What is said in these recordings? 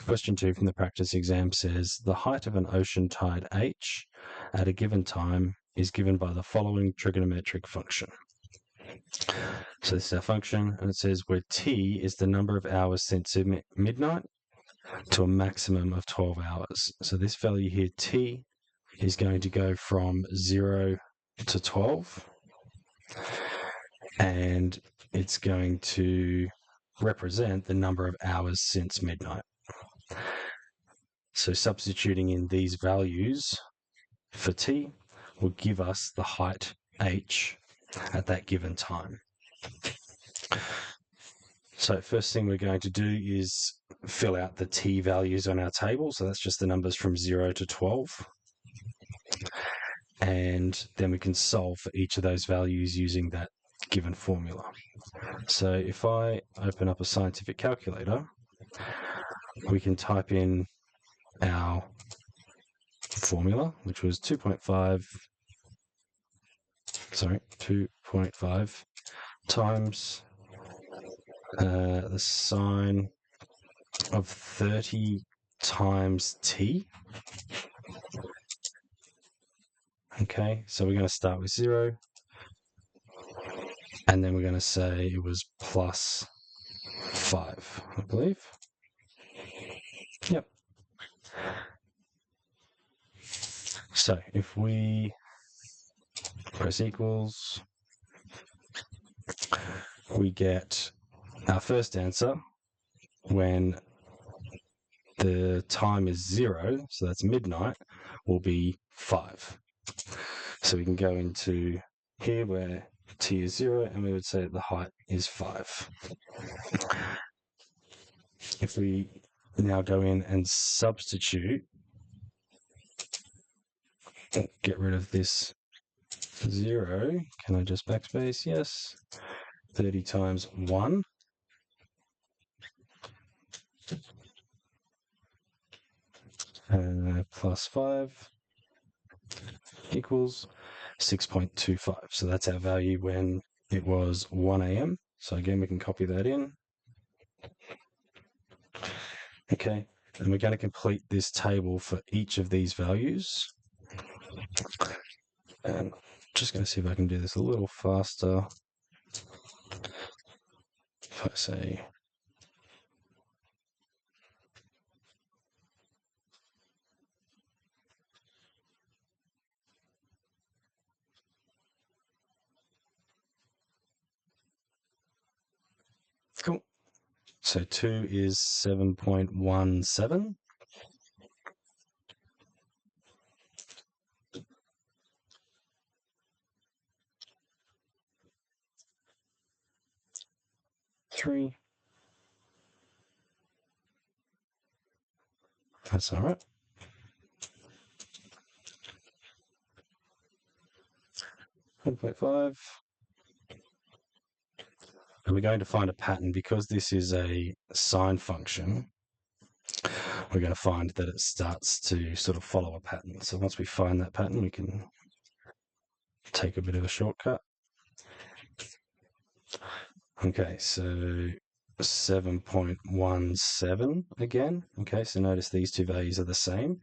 Question 2 from the practice exam says, the height of an ocean tide h at a given time is given by the following trigonometric function. So this is our function, and it says where t is the number of hours since midnight to a maximum of 12 hours. So this value here, t, is going to go from 0 to 12, and it's going to represent the number of hours since midnight. So substituting in these values for t will give us the height h at that given time. So first thing we're going to do is fill out the t values on our table. So that's just the numbers from 0 to 12. And then we can solve for each of those values using that given formula. So if I open up a scientific calculator, we can type in our formula, which was 2.5 times the sine of 30 times t. Okay, so we're going to start with 0, and then we're going to say it was plus 5, I believe. Yep. So if we press equals, we get our first answer when the time is 0, so that's midnight, will be 5. So we can go into here where t is 0, and we would say that the height is 5. If we now go in and substitute, get rid of this 0, can I just backspace? Yes. 30 times 1 plus 5 equals 6.25. So that's our value when it was 1 a.m. So again, we can copy that in. Okay, and we're going to complete this table for each of these values. And I'm just going to see if I can do this a little faster. If I say cool. So 2 is 7.17. Three. That's all right. 1.5. And we're going to find a pattern because this is a sine function. We're going to find that it starts to sort of follow a pattern. So once we find that pattern, we can take a bit of a shortcut. Okay, so 7.17 again. Okay, so notice these two values are the same.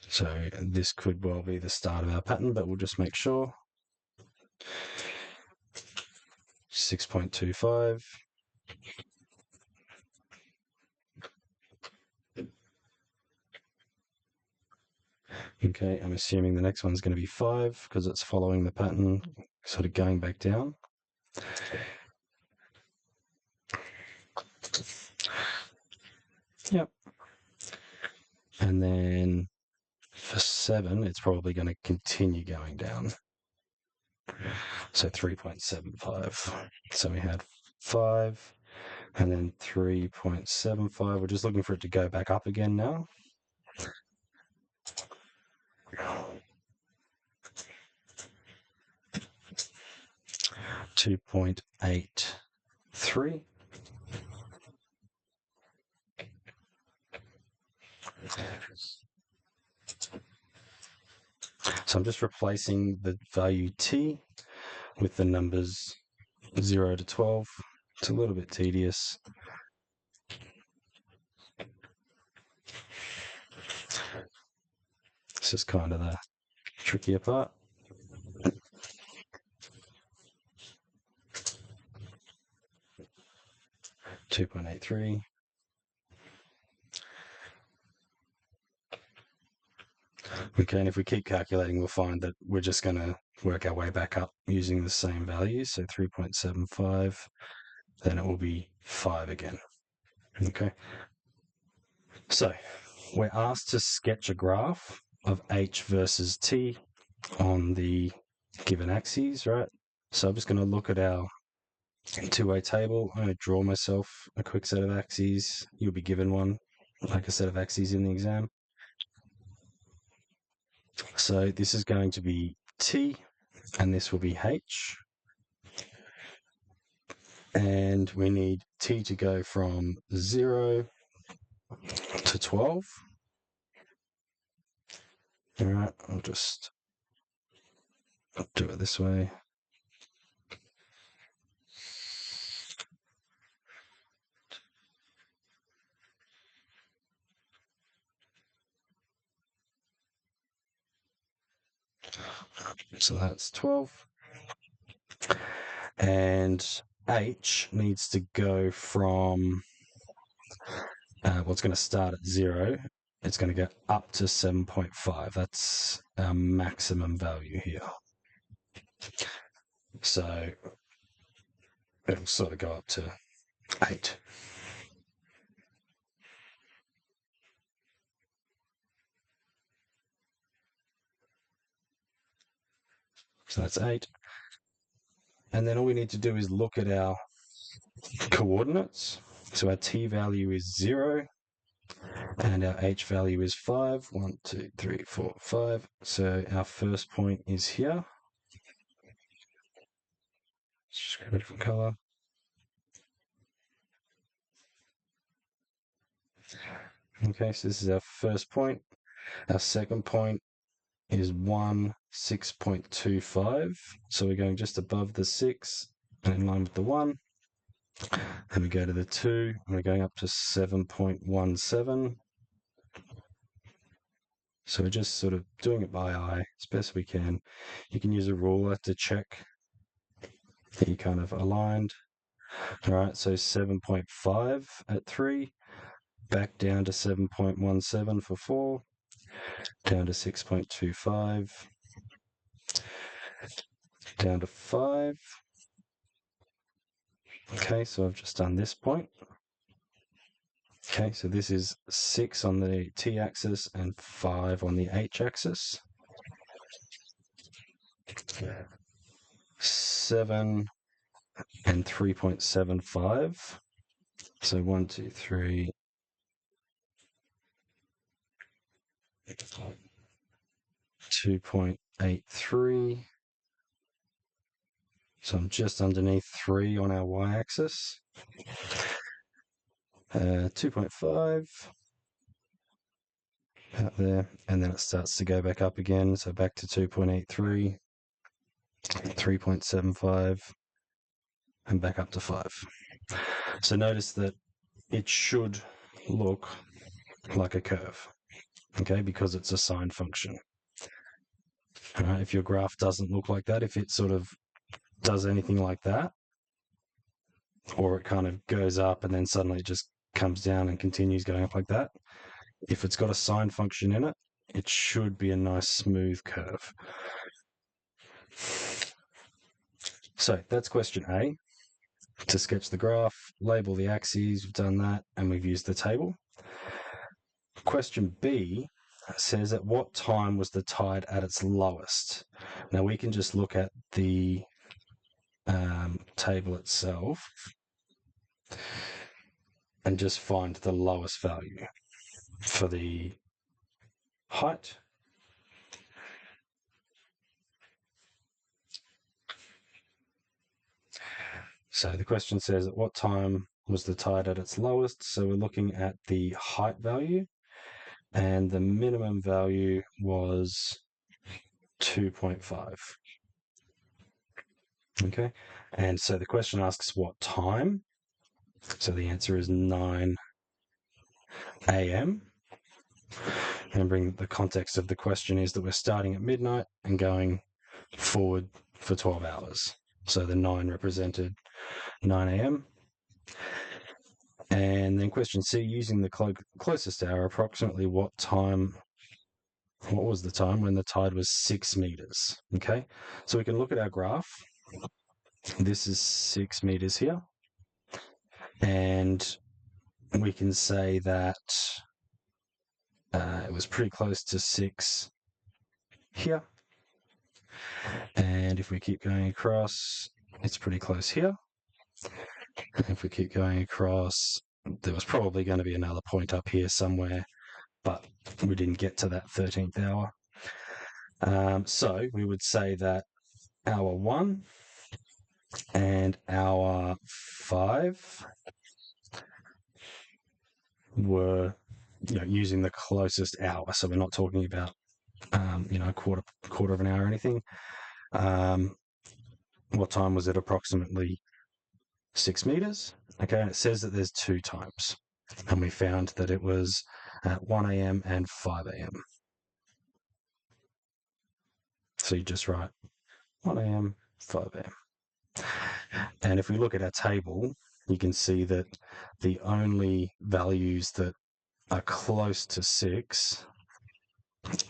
So this could well be the start of our pattern, but we'll just make sure. 6.25. Okay, I'm assuming the next one's going to be 5 because it's following the pattern, sort of going back down. Yep. And then for 7, it's probably going to continue going down. So 3.75. So we had 5 and then 3.75. We're just looking for it to go back up again now. 2.83. So I'm just replacing the value t with the numbers 0 to 12. It's a little bit tedious. This is kind of the trickier part. $2.83. Okay, and if we keep calculating, we'll find that we're just going to work our way back up using the same values. So 3.75, then it will be 5 again. Okay. So we're asked to sketch a graph of h versus t on the given axes, right? So I'm just going to look at our two-way table. I'm going to draw myself a quick set of axes. You'll be given one, like a set of axes in the exam. So this is going to be t, and this will be h. And we need t to go from 0 to 12. All right, I'll just do it this way. So that's 12. And h needs to go from, well, it's going to start at 0. It's going to go up to 7.5. That's our maximum value here. So it'll sort of go up to 8. So that's 8. And then all we need to do is look at our coordinates. So our t value is 0 and our h value is 5. 1, 2, 3, 4, 5. So our first point is here. Let's just grab a different color. Okay, so this is our first point. Our second point is 1, 6.25. So we're going just above the 6 and in line with the 1. Then we go to the 2, and we're going up to 7.17. So we're just sort of doing it by eye as best we can. You can use a ruler to check that you kind of aligned. All right, so 7.5 at 3, back down to 7.17 for 4, down to 6.25, down to 5. Okay, so I've just done this point. Okay, so this is 6 on the t-axis and 5 on the h-axis. 7 and 3.75. So 1, 2, 3. 2.83. So I'm just underneath 3 on our y-axis. 2.5 out there, and then it starts to go back up again. So back to 2.83, 3.75, and back up to 5. So notice that it should look like a curve, okay, because it's a sine function. If your graph doesn't look like that, if it sort of does anything like that, or it kind of goes up and then suddenly it just comes down and continues going up like that, if it's got a sine function in it, it should be a nice smooth curve. So that's question A. To sketch the graph, label the axes, we've done that, and we've used the table. Question B says, at what time was the tide at its lowest? Now we can just look at the table itself and just find the lowest value for the height. So the question says, at what time was the tide at its lowest? So we're looking at the height value, and the minimum value was 2.5. Okay, and so the question asks what time. So the answer is 9 a.m. Remembering the context of the question is that we're starting at midnight and going forward for 12 hours. So the 9 represented 9 a.m. And then question C, using the closest hour, approximately what was the time when the tide was 6 meters? Okay, so we can look at our graph. This is 6 meters here. And we can say that it was pretty close to 6 here. And if we keep going across, it's pretty close here. And if we keep going across, there was probably going to be another point up here somewhere, but we didn't get to that 13th hour. So we would say that hour 1 and hour 5 were, using the closest hour. So we're not talking about, a quarter of an hour or anything. What time was it? Approximately 6 meters. Okay, and it says that there's 2 times, and we found that it was at 1 a.m. and 5 a.m. So you just write 1 a.m., 5 a.m. And if we look at our table, you can see that the only values that are close to 6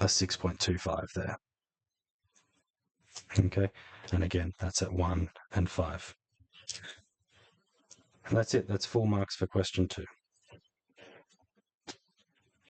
are 6.25 there. Okay, and again, that's at 1 and 5. And that's it. That's full marks for question 2.